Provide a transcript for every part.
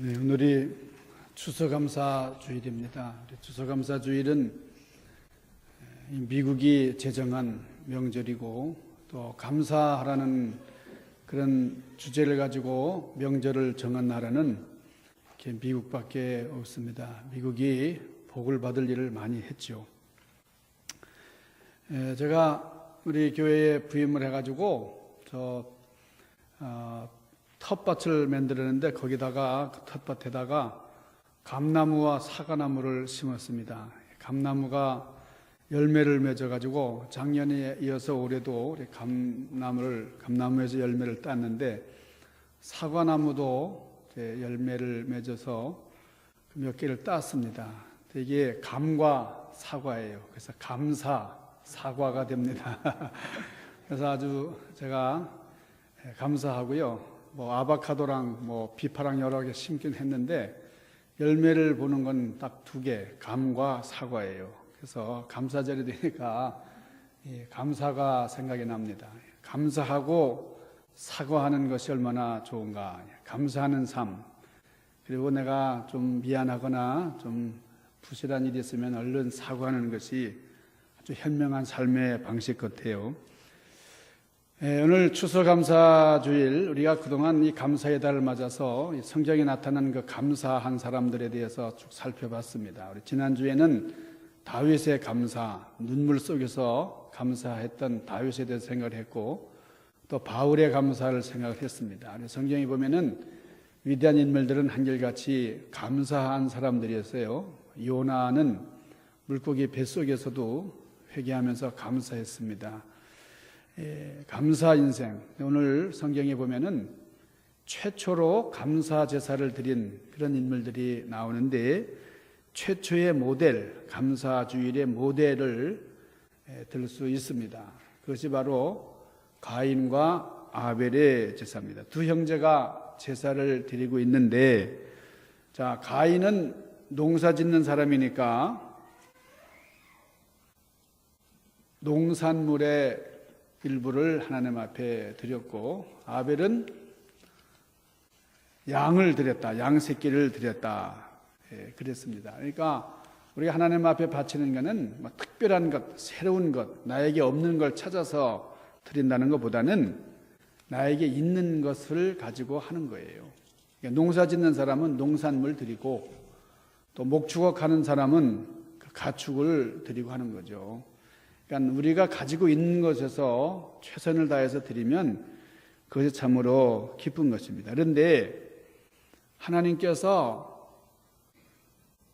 네, 오늘이 추수감사 주일입니다. 추수감사 주일은 미국이 제정한 명절이고 또 감사하라는 그런 주제를 가지고 명절을 정한 나라는 미국밖에 없습니다. 미국이 복을 받을 일을 많이 했죠. 제가 우리 교회에 부임을 해가지고 텃밭을 만들었는데 거기다가 그 텃밭에다가 감나무와 사과나무를 심었습니다. 감나무가 열매를 맺어가지고 작년에 이어서 올해도 감나무에서 열매를 땄는데 사과나무도 열매를 맺어서 몇 개를 땄습니다. 이게 감과 사과예요. 그래서 감사 사과가 됩니다. 그래서 아주 제가 감사하고요. 아보카도랑 비파랑 여러 개 심긴 했는데 열매를 보는 건 딱 2개, 감과 사과예요. 그래서 감사절이 되니까 감사가 생각이 납니다. 감사하고 사과하는 것이 얼마나 좋은가. 감사하는 삶. 그리고 내가 좀 미안하거나 좀 부실한 일이 있으면 얼른 사과하는 것이 아주 현명한 삶의 방식 같아요. 오늘 추수감사주일 우리가 그동안 이 감사의 달을 맞아서 성경에 나타난 그 감사한 사람들에 대해서 쭉 살펴봤습니다. 우리 지난주에는 다윗의 감사, 눈물 속에서 감사했던 다윗에 대해서 생각을 했고 또 바울의 감사를 생각을 했습니다. 성경에 보면은 위대한 인물들은 한결같이 감사한 사람들이었어요. 요나는 물고기 뱃속에서도 회개하면서 감사했습니다. 감사 인생. 오늘 성경에 보면은 최초로 감사 제사를 드린 그런 인물들이 나오는데 최초의 모델, 감사 주일의 모델을 들 수 있습니다. 그것이 바로 가인과 아벨의 제사입니다. 두 형제가 제사를 드리고 있는데, 자, 가인은 농사 짓는 사람이니까 농산물의 일부를 하나님 앞에 드렸고, 아벨은 양을 드렸다, 양 새끼를 드렸다, 그랬습니다. 그러니까 우리가 하나님 앞에 바치는 것은 특별한 것, 새로운 것, 나에게 없는 걸 찾아서 드린다는 것보다는 나에게 있는 것을 가지고 하는 거예요. 그러니까 농사 짓는 사람은 농산물 드리고 또 목축업 하는 사람은 그 가축을 드리고 하는 거죠. 그러니까 우리가 가지고 있는 것에서 최선을 다해서 드리면 그것이 참으로 기쁜 것입니다. 그런데 하나님께서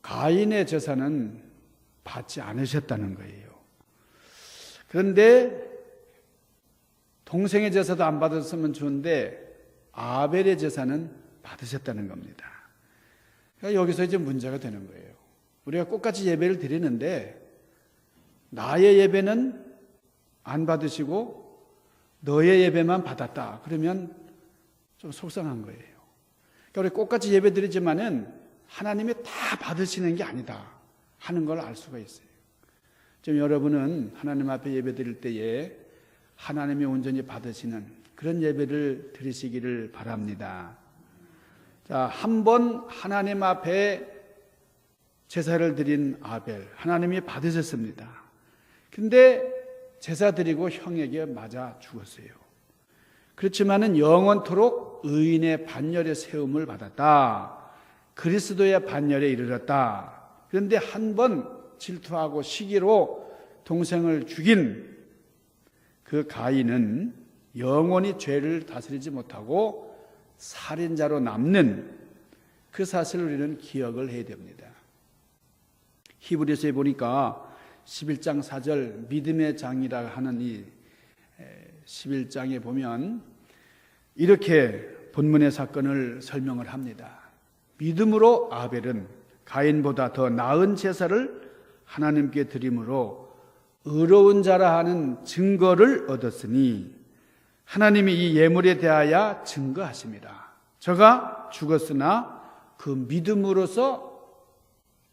가인의 제사는 받지 않으셨다는 거예요. 그런데 동생의 제사도 안 받았으면 좋은데 아벨의 제사는 받으셨다는 겁니다. 그러니까 여기서 이제 문제가 되는 거예요. 우리가 똑같이 예배를 드리는데 나의 예배는 안 받으시고 너의 예배만 받았다. 그러면 좀 속상한 거예요. 그러니까 우리 똑같이 예배 드리지만은 하나님이 다 받으시는 게 아니다 하는 걸 알 수가 있어요. 지금 여러분은 하나님 앞에 예배 드릴 때에 하나님이 온전히 받으시는 그런 예배를 드리시기를 바랍니다. 자, 한 번 하나님 앞에 제사를 드린 아벨, 하나님이 받으셨습니다. 근데 제사 드리고 형에게 맞아 죽었어요. 그렇지만은 영원토록 의인의 반열에 세움을 받았다. 그리스도의 반열에 이르렀다. 그런데 한 번 질투하고 시기로 동생을 죽인 그 가인은 영원히 죄를 다스리지 못하고 살인자로 남는 그 사실을 우리는 기억을 해야 됩니다. 히브리서에 보니까 11장 4절 믿음의 장이라 하는 이 11장에 보면 이렇게 본문의 사건을 설명을 합니다. 믿음으로 아벨은 가인보다 더 나은 제사를 하나님께 드림으로 의로운 자라 하는 증거를 얻었으니 하나님이 이 예물에 대하여 증거하십니다. 저가 죽었으나 그 믿음으로서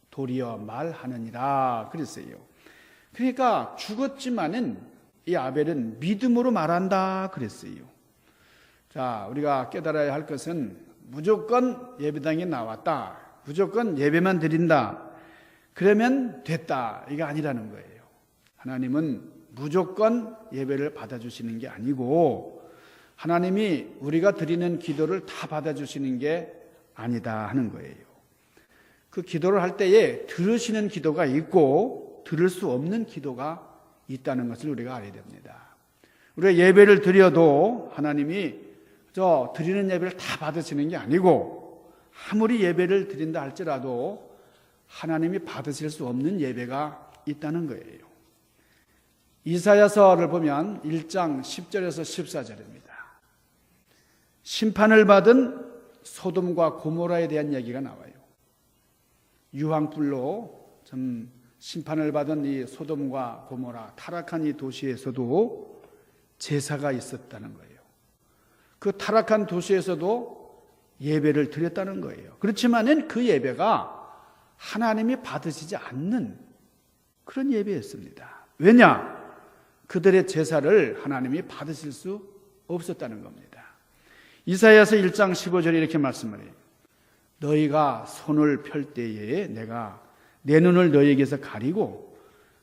도리어 말하느니라 그랬어요. 그러니까 죽었지만은 이 아벨은 믿음으로 말한다 그랬어요. 자, 우리가 깨달아야 할 것은 무조건 예배당에 나왔다, 무조건 예배만 드린다, 그러면 됐다, 이게 아니라는 거예요. 하나님은 무조건 예배를 받아주시는 게 아니고 하나님이 우리가 드리는 기도를 다 받아주시는 게 아니다 하는 거예요. 그 기도를 할 때에 들으시는 기도가 있고 들을 수 없는 기도가 있다는 것을 우리가 알아야 됩니다. 우리가 예배를 드려도 하나님이 저 드리는 예배를 다 받으시는 게 아니고 아무리 예배를 드린다 할지라도 하나님이 받으실 수 없는 예배가 있다는 거예요. 이사야서를 보면 1장 10절에서 14절입니다. 심판을 받은 소돔과 고모라에 대한 얘기가 나와요. 유황불로 좀 심판을 받은 이 소돔과 고모라, 타락한 이 도시에서도 제사가 있었다는 거예요. 그 타락한 도시에서도 예배를 드렸다는 거예요. 그렇지만은 그 예배가 하나님이 받으시지 않는 그런 예배였습니다. 왜냐? 그들의 제사를 하나님이 받으실 수 없었다는 겁니다. 이사야서 1장 15절에 이렇게 말씀을 해요. 너희가 손을 펼 때에 내가 내 눈을 너희에게서 가리고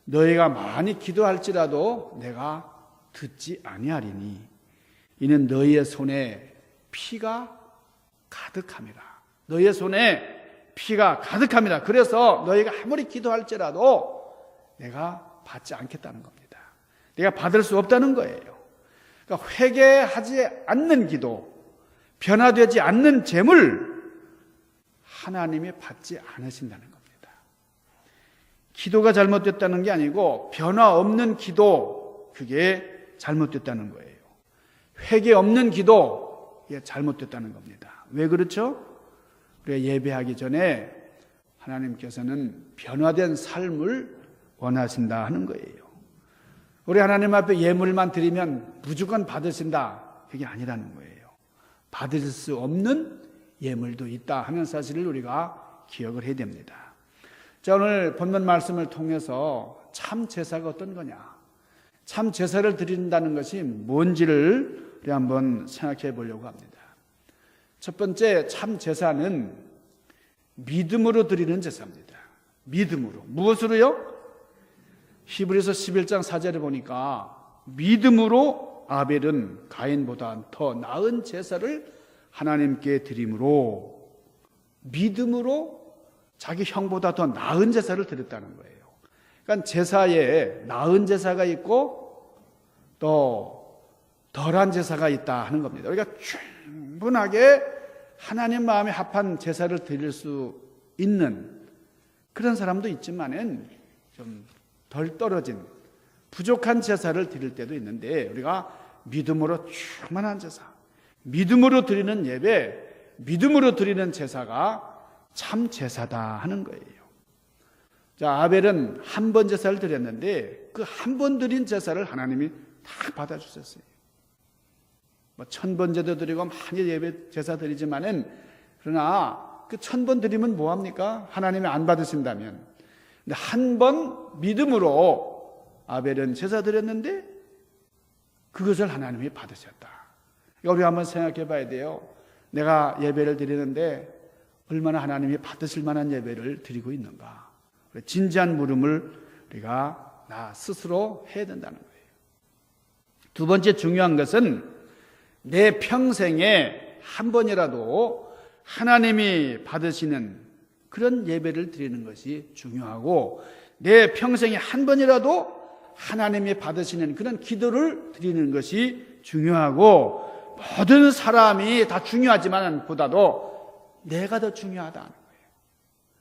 너희가 많이 기도할지라도 내가 듣지 아니하리니 이는 너희의 손에 피가 가득함이라. 너희의 손에 피가 가득함이라. 그래서 너희가 아무리 기도할지라도 내가 받지 않겠다는 겁니다. 내가 받을 수 없다는 거예요. 그러니까 회개하지 않는 기도, 변화되지 않는 제물, 하나님이 받지 않으신다는 겁니다. 기도가 잘못됐다는 게 아니고 변화 없는 기도, 그게 잘못됐다는 거예요. 회개 없는 기도, 이게 잘못됐다는 겁니다. 왜 그렇죠? 우리가 예배하기 전에 하나님께서는 변화된 삶을 원하신다 하는 거예요. 우리 하나님 앞에 예물만 드리면 무조건 받으신다, 그게 아니라는 거예요. 받을 수 없는 예물도 있다 하는 사실을 우리가 기억을 해야 됩니다. 자, 오늘 본문 말씀을 통해서 참 제사가 어떤 거냐, 참 제사를 드린다는 것이 뭔지를 우리 한번 생각해 보려고 합니다. 첫 번째, 참 제사는 믿음으로 드리는 제사입니다. 믿음으로. 무엇으로요? 히브리서 11장 4절에 보니까 믿음으로 아벨은 가인보다 더 나은 제사를 하나님께 드림으로, 믿음으로 자기 형보다 더 나은 제사를 드렸다는 거예요. 그러니까 제사에 나은 제사가 있고 또 덜한 제사가 있다 하는 겁니다. 우리가 충분하게 하나님 마음에 합한 제사를 드릴 수 있는 그런 사람도 있지만은 좀 덜 떨어진 부족한 제사를 드릴 때도 있는데, 우리가 믿음으로 충만한 제사, 믿음으로 드리는 예배, 믿음으로 드리는 제사가 참 제사다 하는 거예요. 자, 아벨은 한 번 제사를 드렸는데 그 한 번 드린 제사를 하나님이 다 받아주셨어요. 뭐 1000번 제도 드리고 많이 예배 제사 드리지만은, 그러나 그 1000번 드리면 뭐합니까? 하나님이 안 받으신다면. 근데 한 번 믿음으로 아벨은 제사 드렸는데 그것을 하나님이 받으셨다. 우리 한번 생각해 봐야 돼요. 내가 예배를 드리는데 얼마나 하나님이 받으실 만한 예배를 드리고 있는가. 진지한 물음을 우리가 나 스스로 해야 된다는 거예요. 두 번째 중요한 것은 내 평생에 한 번이라도 하나님이 받으시는 그런 예배를 드리는 것이 중요하고, 내 평생에 한 번이라도 하나님이 받으시는 그런 기도를 드리는 것이 중요하고, 모든 사람이 다 중요하지만 보다도 내가 더 중요하다는 거예요.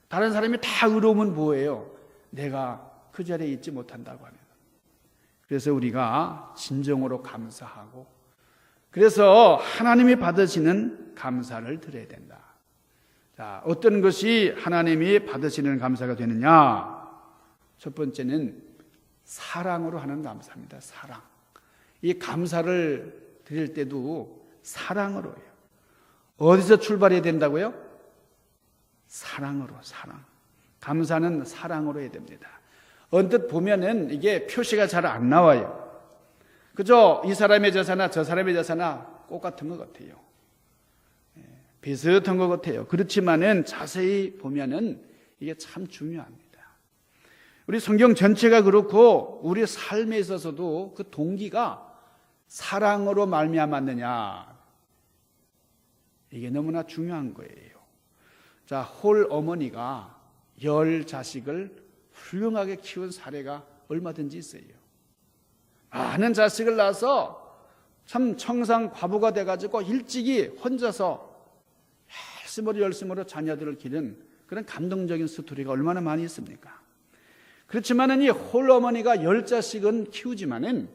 다른 사람이 다 의로우면 뭐예요? 내가 그 자리에 있지 못한다고 하면. 그래서 우리가 진정으로 감사하고, 그래서 하나님이 받으시는 감사를 드려야 된다. 자, 어떤 것이 하나님이 받으시는 감사가 되느냐? 첫 번째는 사랑으로 하는 감사입니다. 사랑. 이 감사를 드릴 때도 사랑으로 해요. 어디서 출발해야 된다고요? 사랑으로, 사랑. 감사는 사랑으로 해야 됩니다. 언뜻 보면은 이게 표시가 잘 안 나와요. 그죠? 이 사람의 제사나 저 사람의 제사나 똑같은 것 같아요. 비슷한 것 같아요. 그렇지만은 자세히 보면은 이게 참 중요합니다. 우리 성경 전체가 그렇고 우리 삶에 있어서도 그 동기가 사랑으로 말미암았느냐, 이게 너무나 중요한 거예요. 자, 홀 어머니가 10 자식을 훌륭하게 키운 사례가 얼마든지 있어요. 많은 자식을 낳아서 참 청상 과부가 돼가지고 일찍이 혼자서 열심으로 자녀들을 기른 그런 감동적인 스토리가 얼마나 많이 있습니까? 그렇지만은 이 홀어머니가 10 자식은 키우지만은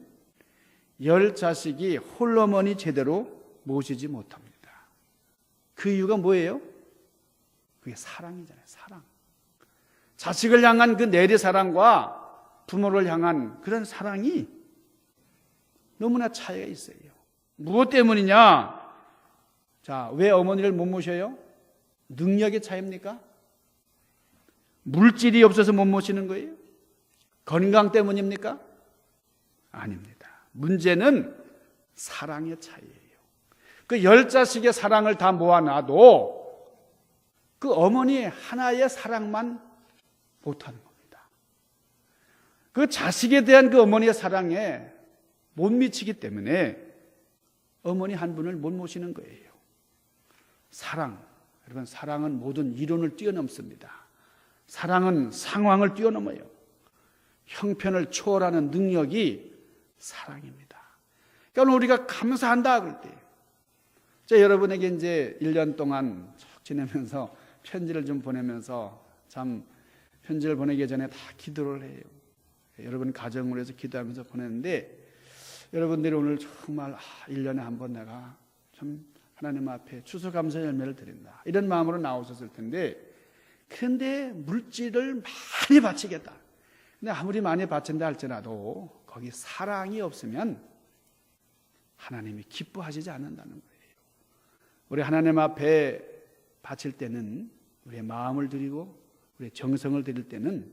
10 자식이 홀어머니 제대로 모시지 못합니다. 그 이유가 뭐예요? 그게 사랑이잖아요. 사랑. 자식을 향한 그 내리 사랑과 부모를 향한 그런 사랑이 너무나 차이가 있어요. 무엇 때문이냐? 자, 왜 어머니를 못 모셔요? 능력의 차이입니까? 물질이 없어서 못 모시는 거예요? 건강 때문입니까? 아닙니다. 문제는 사랑의 차이예요. 그 10 자식의 사랑을 다 모아놔도 그 어머니 하나의 사랑만 못하는 겁니다. 그 자식에 대한 그 어머니의 사랑에 못 미치기 때문에 어머니 한 분을 못 모시는 거예요. 사랑, 여러분, 사랑은 모든 이론을 뛰어넘습니다. 사랑은 상황을 뛰어넘어요. 형편을 초월하는 능력이 사랑입니다. 그러니까 우리가 감사한다 그럴 때, 자, 여러분에게 이제 1년 동안 쭉 지내면서 편지를 좀 보내면서 참 편지를 보내기 전에 다 기도를 해요. 여러분 가정을 위해서 기도하면서 보냈는데, 여러분들이 오늘 정말 1년에 한 번 내가 참 하나님 앞에 추수감사 열매를 드린다, 이런 마음으로 나오셨을 텐데, 그런데 물질을 많이 바치겠다. 근데 아무리 많이 바친다 할지라도 거기 사랑이 없으면 하나님이 기뻐하시지 않는다는 거예요. 우리 하나님 앞에 바칠 때는 우리의 마음을 드리고 우리의 정성을 드릴 때는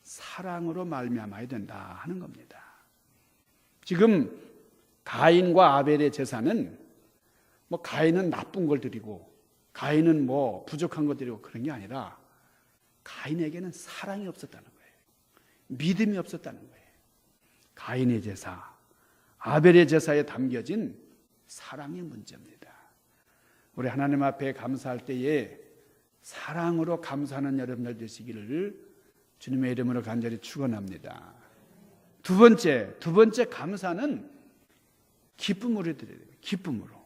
사랑으로 말미암아야 된다 하는 겁니다. 지금 가인과 아벨의 제사는 뭐 가인은 나쁜 걸 드리고 가인은 뭐 부족한 걸 드리고 그런 게 아니라 가인에게는 사랑이 없었다는 거예요. 믿음이 없었다는 거예요. 가인의 제사, 아벨의 제사에 담겨진 사랑의 문제입니다. 우리 하나님 앞에 감사할 때에 사랑으로 감사하는 여러분들 되시기를 주님의 이름으로 간절히 축원합니다. 두 번째 감사는 기쁨으로 드려야 돼요. 기쁨으로.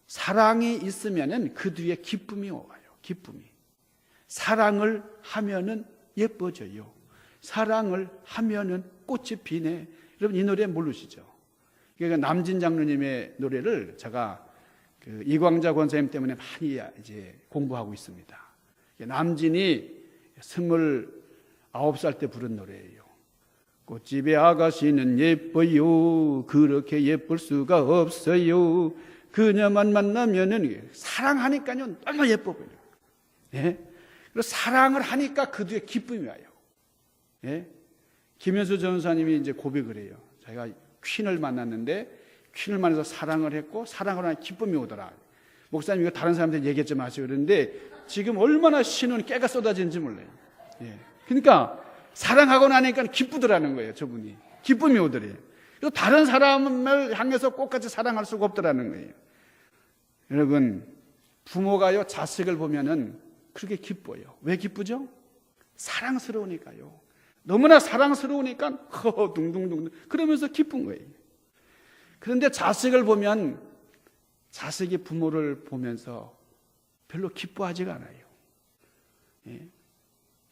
사랑이 있으면은 그 뒤에 기쁨이 와요. 기쁨이. 사랑을 하면은 예뻐져요. 사랑을 하면은 꽃이 피네. 여러분 이 노래 모르시죠? 그러니까 남진 장로님의 노래를 제가 그 이광자 권사님 때문에 많이 이제 공부하고 있습니다. 남진이 29살 때 부른 노래예요. 꽃집의 아가씨는 예뻐요. 그렇게 예쁠 수가 없어요. 그녀만 만나면은 사랑하니까요 너무 예뻐 보여요. 예? 그리고 사랑을 하니까 그 뒤에 기쁨이 와요. 예? 김현수 전사님이 이제 고백을 해요. 자기가 퀸을 만났는데 퀸을 만나서 사랑을 했고 사랑을 하니 기쁨이 오더라. 목사님 이거 다른 사람한테 얘기하지 마시고 그러는데 지금 얼마나 신은 깨가 쏟아지는지 몰라요. 예. 그러니까 사랑하고 나니까 기쁘더라는 거예요. 저분이 기쁨이 오더래요. 그래서 다른 사람을 향해서 꽃같이 사랑할 수가 없더라는 거예요. 여러분 부모가요 자식을 보면은 그렇게 기뻐요. 왜 기쁘죠? 사랑스러우니까요. 너무나 사랑스러우니까 둥둥둥 그러면서 기쁜 거예요. 그런데 자식을 보면 자식이 부모를 보면서 별로 기뻐하지가 않아요. 예.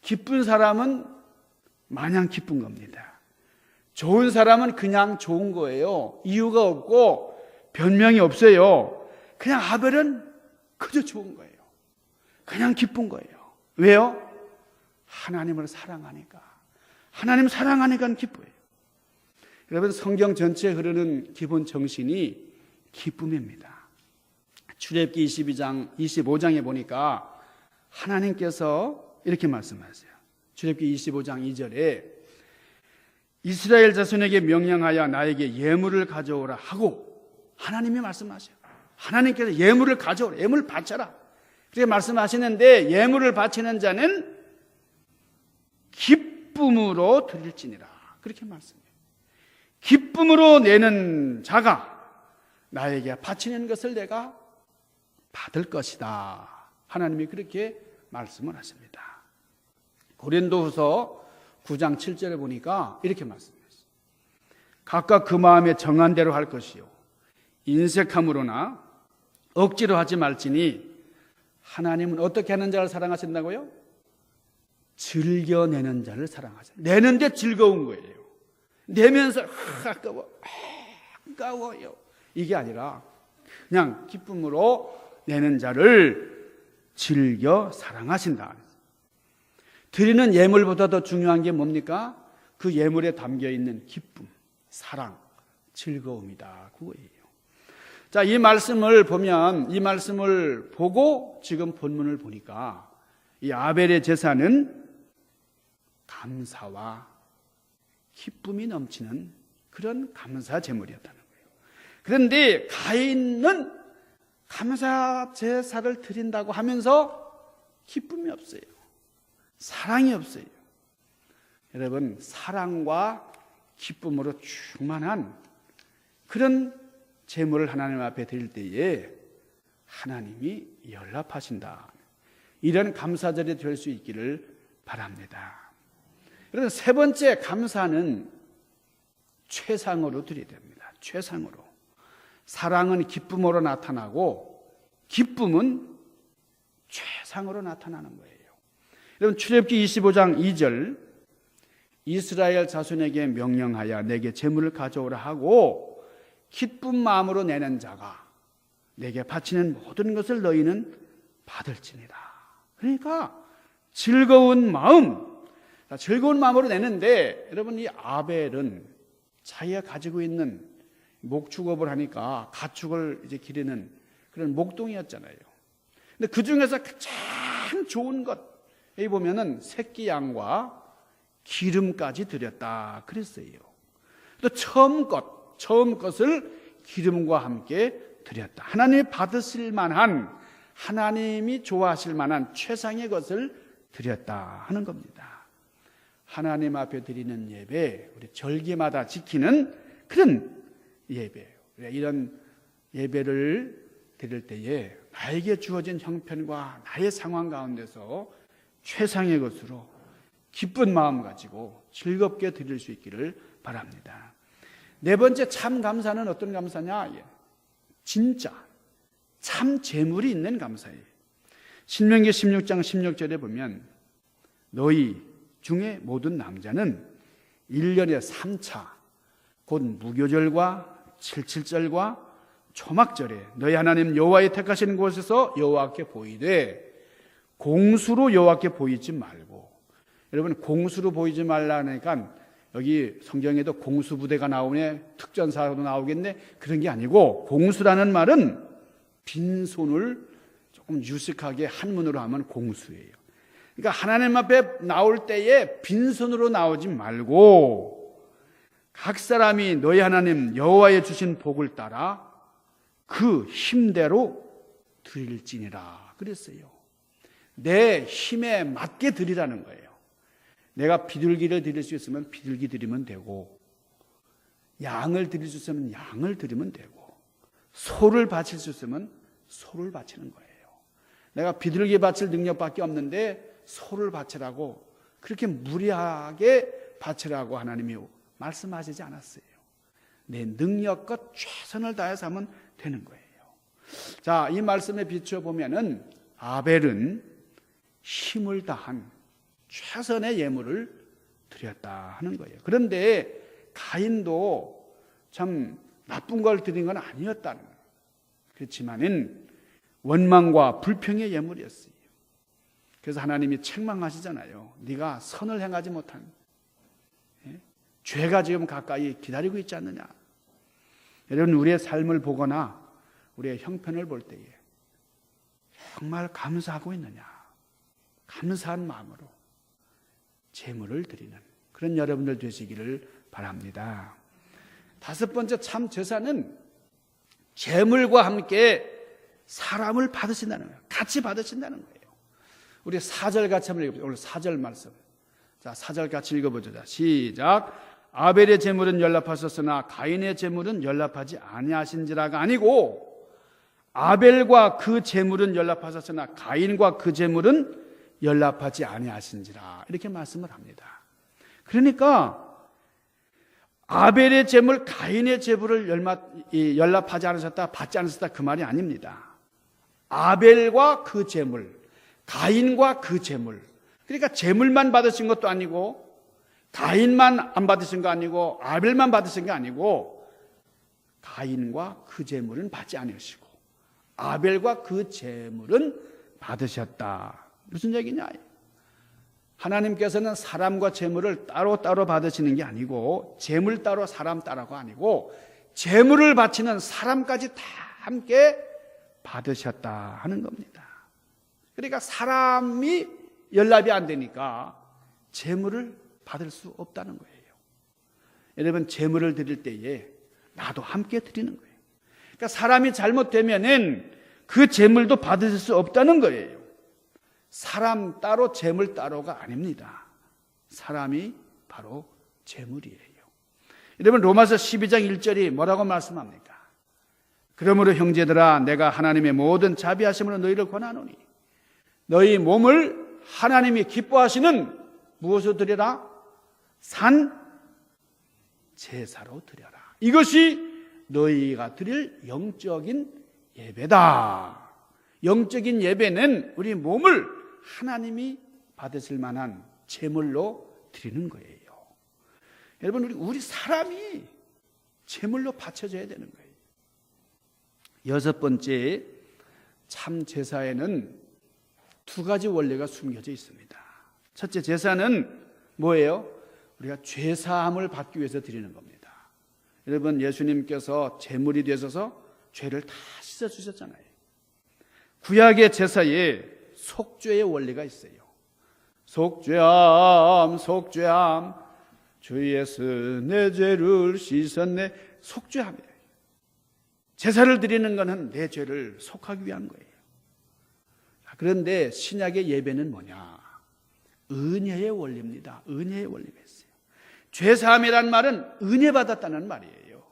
기쁜 사람은 마냥 기쁜 겁니다. 좋은 사람은 그냥 좋은 거예요. 이유가 없고 변명이 없어요. 그냥 아벨은 그저 좋은 거예요. 그냥 기쁜 거예요. 왜요? 하나님을 사랑하니까. 하나님 사랑하니까 기뻐요. 여러분 성경 전체에 흐르는 기본 정신이 기쁨입니다. 출애굽기 25장에 보니까 하나님께서 이렇게 말씀하세요. 출애굽기 25장 2절에 이스라엘 자손에게 명령하여 나에게 예물을 가져오라 하고 하나님이 말씀하셔요. 하나님께서 예물을 가져오라, 예물을 바쳐라, 그렇게 말씀하시는데, 예물을 바치는 자는 기쁨으로 드릴지니라, 그렇게 말씀해요. 기쁨으로 내는 자가 나에게 바치는 것을 내가 받을 것이다, 하나님이 그렇게 말씀을 하십니다. 고린도후서 9장 7절에 보니까 이렇게 말씀했어요. 각각 그 마음에 정한 대로 할 것이요, 인색함으로나 억지로 하지 말지니 하나님은 어떻게 하는 자를 사랑하신다고요? 즐겨내는 자를 사랑하세요. 내는데 즐거운 거예요. 내면서 아까워요, 이게 아니라 그냥 기쁨으로 내는 자를 즐겨 사랑하신다. 드리는 예물보다 더 중요한 게 뭡니까? 그 예물에 담겨있는 기쁨, 사랑, 즐거움이다, 그거예요. 자, 이 말씀을 보면, 이 말씀을 보고 지금 본문을 보니까 이 아벨의 제사는 감사와 기쁨이 넘치는 그런 감사 제물이었다는 거예요. 그런데 가인은 감사 제사를 드린다고 하면서 기쁨이 없어요. 사랑이 없어요. 여러분, 사랑과 기쁨으로 충만한 그런 제물을 하나님 앞에 드릴 때에 하나님이 연락하신다. 이런 감사절이 될 수 있기를 바랍니다. 여러분, 세 번째 감사는 최상으로 드려야 됩니다. 최상으로. 사랑은 기쁨으로 나타나고 기쁨은 최상으로 나타나는 거예요. 여러분, 출애굽기 25장 2절, 이스라엘 자손에게 명령하여 내게 제물을 가져오라 하고 기쁜 마음으로 내는 자가 내게 바치는 모든 것을 너희는 받을지니라. 그러니까 즐거운 마음으로 내는데, 여러분, 이 아벨은 자기가 가지고 있는 목축업을 하니까 가축을 이제 기르는 그런 목동이었잖아요. 근데 그 중에서 가장 좋은 것, 여기 보면은 새끼 양과 기름까지 드렸다 그랬어요. 또 처음 것을 기름과 함께 드렸다. 하나님이 받으실 만한, 하나님이 좋아하실 만한 최상의 것을 드렸다 하는 겁니다. 하나님 앞에 드리는 예배, 우리 절기마다 지키는 그런 예배예요. 이런 예배를 드릴 때에 나에게 주어진 형편과 나의 상황 가운데서 최상의 것으로 기쁜 마음 가지고 즐겁게 드릴 수 있기를 바랍니다. 네 번째 참 감사는 어떤 감사냐? 진짜 참 재물이 있는 감사예요. 신명기 16장 16절에 보면 너희 중에 모든 남자는 1년에 3차 곧 무교절과 77절과 초막절에 너희 하나님 여호와의 택하시는 곳에서 여호와께 보이되 공수로 여호와께 보이지 말고. 여러분, 공수로 보이지 말라니까 여기 성경에도 공수부대가 나오네, 특전사도 나오겠네, 그런 게 아니고, 공수라는 말은 빈손을 조금 유식하게 한문으로 하면 공수예요. 그러니까 하나님 앞에 나올 때에 빈손으로 나오지 말고 각 사람이 너희 하나님 여호와의 주신 복을 따라 그 힘대로 드릴지니라 그랬어요. 내 힘에 맞게 드리라는 거예요. 내가 비둘기를 드릴 수 있으면 비둘기 드리면 되고, 양을 드릴 수 있으면 양을 드리면 되고, 소를 바칠 수 있으면 소를 바치는 거예요. 내가 비둘기 바칠 능력밖에 없는데 소를 바치라고, 그렇게 무리하게 바치라고 하나님이 말씀하시지 않았어요. 내 능력껏 최선을 다해서 하면 되는 거예요. 자, 이 말씀에 비춰보면은 아벨은 힘을 다한 최선의 예물을 드렸다 하는 거예요. 그런데 가인도 참 나쁜 걸 드린 건 아니었다는 거예요. 그렇지만은 원망과 불평의 예물이었어요. 그래서 하나님이 책망하시잖아요. 네가 선을 행하지 못한, 죄가 지금 가까이 기다리고 있지 않느냐. 여러분, 우리의 삶을 보거나 우리의 형편을 볼 때에 정말 감사하고 있느냐, 감사한 마음으로 제물을 드리는 그런 여러분들 되시기를 바랍니다. 다섯 번째 참 제사는 제물과 함께 사람을 받으신다는 거예요. 같이 받으신다는 거예요. 우리 4절 같이 한번 읽어보죠. 오늘 4절 말씀. 자, 4절 같이 읽어보죠. 자, 시작. 아벨의 제물은 연락하셨으나 가인의 제물은 연락하지 아니하신지라가 아니고 아벨과 그 제물은 연락하셨으나 가인과 그 제물은 연락하지 아니하신지라 이렇게 말씀을 합니다. 그러니까 아벨의 제물, 가인의 제물을 연락하지 않으셨다, 받지 않으셨다 그 말이 아닙니다. 아벨과 그 제물, 가인과 그 제물. 그러니까 제물만 받으신 것도 아니고 가인만 안 받으신 거 아니고 아벨만 받으신 게 아니고 가인과 그 제물은 받지 않으시고 아벨과 그 제물은 받으셨다. 무슨 얘기냐? 하나님께서는 사람과 제물을 따로따로 받으시는 게 아니고 제물 따로 사람 따로가 아니고 제물을 바치는 사람까지 다 함께 받으셨다 하는 겁니다. 그러니까 사람이 연락이 안 되니까 제물을 받을 수 없다는 거예요. 여러분 제물을 드릴 때에 나도 함께 드리는 거예요. 그러니까 사람이 잘못되면은 그 제물도 받으실 수 없다는 거예요. 사람 따로 제물 따로가 아닙니다. 사람이 바로 제물이에요. 여러분 로마서 12장 1절이 뭐라고 말씀합니까? 그러므로 형제들아 내가 하나님의 모든 자비하심으로 너희를 권하노니 너희 몸을 하나님이 기뻐하시는 무엇으로 드려라? 산 제사로 드려라. 이것이 너희가 드릴 영적인 예배다. 영적인 예배는 우리 몸을 하나님이 받으실 만한 제물로 드리는 거예요. 여러분 우리 사람이 제물로 바쳐져야 되는 거예요. 여섯 번째, 참 제사에는 두 가지 원리가 숨겨져 있습니다. 첫째, 제사는 뭐예요? 우리가 죄사함을 받기 위해서 드리는 겁니다. 여러분 예수님께서 제물이 되셔서 죄를 다 씻어주셨잖아요. 구약의 제사에 속죄의 원리가 있어요. 속죄함 속죄함 주 예수 내 죄를 씻었네. 속죄함이에요. 제사를 드리는 것은 내 죄를 속하기 위한 거예요. 그런데 신약의 예배는 뭐냐? 은혜의 원리입니다. 은혜의 원리가 있어요. 죄사함이란 말은 은혜 받았다는 말이에요.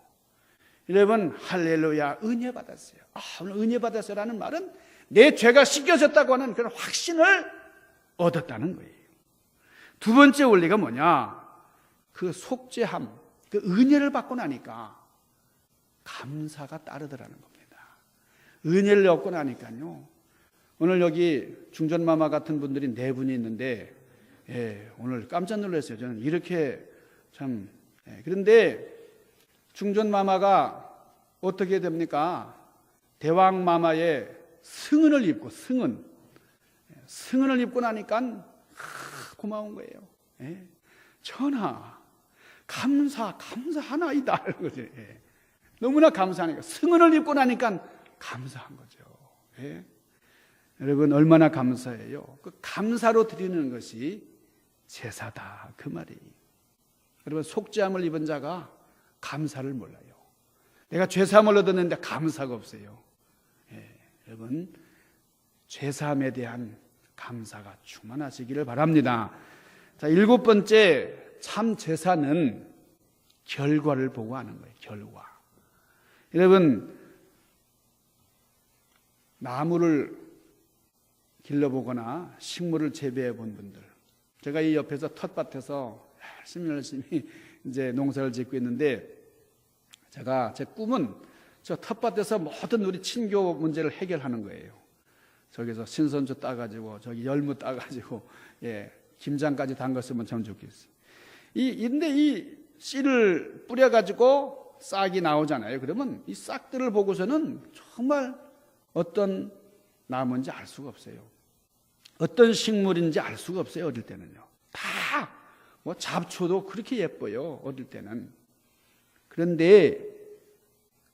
여러분 할렐루야 은혜 받았어요. 오늘 은혜 받았어요라는 말은 내 죄가 씻겨졌다고 하는 그런 확신을 얻었다는 거예요. 두 번째 원리가 뭐냐? 그 속죄함, 그 은혜를 받고 나니까 감사가 따르더라는 겁니다. 은혜를 얻고 나니까요. 오늘 여기 중전마마 같은 분들이 4분이 있는데 오늘 깜짝 놀랐어요. 저는 이렇게 참 그런데 중전마마가 어떻게 됩니까? 대왕마마의 승은을 입고 승은을 입고 나니까 고마운 거예요. 전하 감사하나이다. 너무나 감사하니까 승은을 입고 나니까 감사한 거죠. 여러분 얼마나 감사해요. 그 감사로 드리는 것이 제사다 그 말이에요. 여러분 속죄함을 입은 자가 감사를 몰라요. 내가 죄사함을 얻었는데 감사가 없어요. 여러분 죄사함에 대한 감사가 충만하시기를 바랍니다. 자, 7번째 참 제사는 결과를 보고 하는 거예요. 결과. 여러분 나무를 길러보거나 식물을 재배해 본 분들, 제가 이 옆에서 텃밭에서 열심히 이제 농사를 짓고 있는데 제 꿈은 저 텃밭에서 모든 우리 친교 문제를 해결하는 거예요. 저기서 신선주 따가지고 저기 열무 따가지고 김장까지 담갔으면 참 좋겠어요. 근데 이 씨를 뿌려가지고 싹이 나오잖아요. 그러면 이 싹들을 보고서는 정말 어떤 나무인지 알 수가 없어요. 어떤 식물인지 알 수가 없어요. 어릴 때는요. 다 뭐 잡초도 그렇게 예뻐요. 어릴 때는. 그런데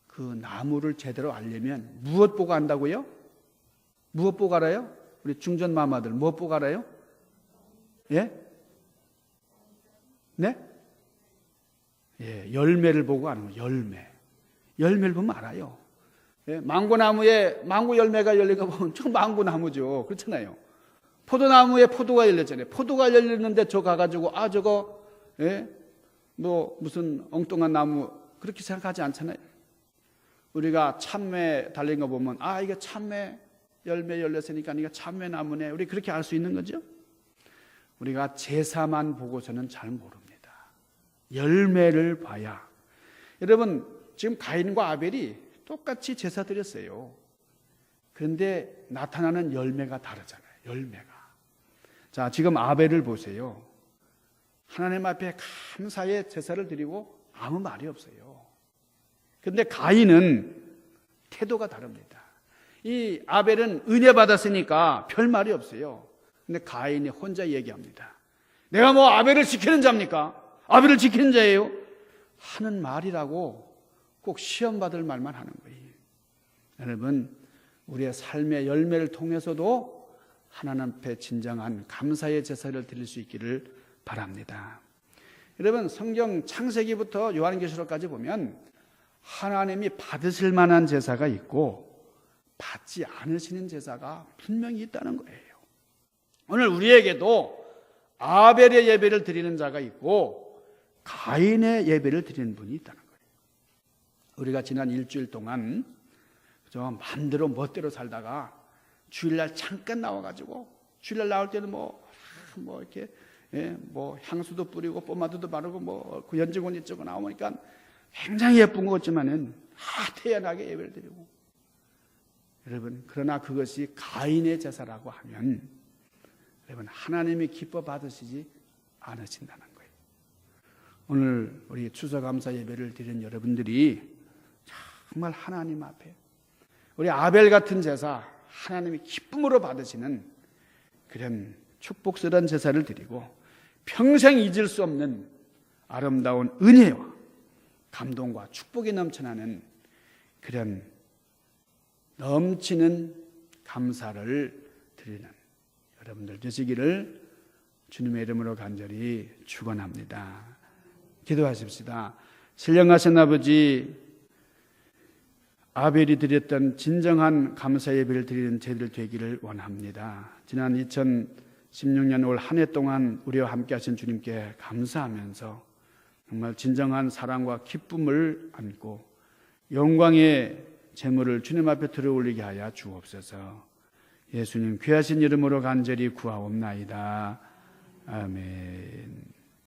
그 나무를 제대로 알려면 무엇 보고 안다고요? 무엇 보고 알아요? 우리 중전 마마들 무엇 보고 알아요? 예? 네? 열매를 보고 아는 거예요. 열매를 보면 알아요. 예? 망고나무에 망고 열매가 열린 거 보면 저 망고나무죠. 그렇잖아요. 포도나무에 포도가 열렸잖아요. 포도가 열렸는데 저 가가지고 저거 예? 뭐 무슨 엉뚱한 나무 그렇게 생각하지 않잖아요. 우리가 참외 달린 거 보면 이게 참외 열매 열렸으니까 이게 참외나무네. 우리 그렇게 알 수 있는 거죠. 우리가 제사만 보고서는 잘 모릅니다. 열매를 봐야. 여러분 지금 가인과 아벨이 똑같이 제사 드렸어요. 그런데 나타나는 열매가 다르잖아요. 열매가. 자, 지금 아벨을 보세요. 하나님 앞에 감사의 제사를 드리고 아무 말이 없어요. 그런데 가인은 태도가 다릅니다. 이 아벨은 은혜 받았으니까 별 말이 없어요. 근데 가인이 혼자 얘기합니다. 내가 뭐 아벨을 지키는 자입니까? 아벨을 지키는 자예요? 하는 말이라고 꼭 시험받을 말만 하는 거예요. 여러분, 우리의 삶의 열매를 통해서도 하나님 앞에 진정한 감사의 제사를 드릴 수 있기를 바랍니다. 여러분, 성경 창세기부터 요한계시록까지 보면 하나님이 받으실 만한 제사가 있고 받지 않으시는 제사가 분명히 있다는 거예요. 오늘 우리에게도 아벨의 예배를 드리는 자가 있고 가인의 예배를 드리는 분이 있다는 거예요. 우리가 지난 일주일 동안 마음대로 멋대로 살다가 주일날 잠깐 나와가지고 주일날 나올 때는 뭐 이렇게 뭐 향수도 뿌리고 포마드도 바르고 그 연지곤 이쪽으로 나오니까 굉장히 예쁜 것 같지만은 태연하게 예배를 드리고 여러분 그러나 그것이 가인의 제사라고 하면 여러분 하나님이 기뻐 받으시지 않으신다는 거예요. 오늘 우리 추수감사 예배를 드리는 여러분들이 정말 하나님 앞에 우리 아벨 같은 제사 하나님이 기쁨으로 받으시는 그런 축복스러운 제사를 드리고 평생 잊을 수 없는 아름다운 은혜와 감동과 축복이 넘쳐나는 그런 넘치는 감사를 드리는 여러분들 되시기를 주님의 이름으로 간절히 축원합니다. 기도하십시다. 신령하신 아버지, 아벨이 드렸던 진정한 감사 예배를 드리는 저희들 되기를 원합니다. 지난 2016년 올 한 해 동안 우리와 함께 하신 주님께 감사하면서 정말 진정한 사랑과 기쁨을 안고 영광의 제물을 주님 앞에 들어올리게 하여 주옵소서. 예수님 귀하신 이름으로 간절히 구하옵나이다. 아멘.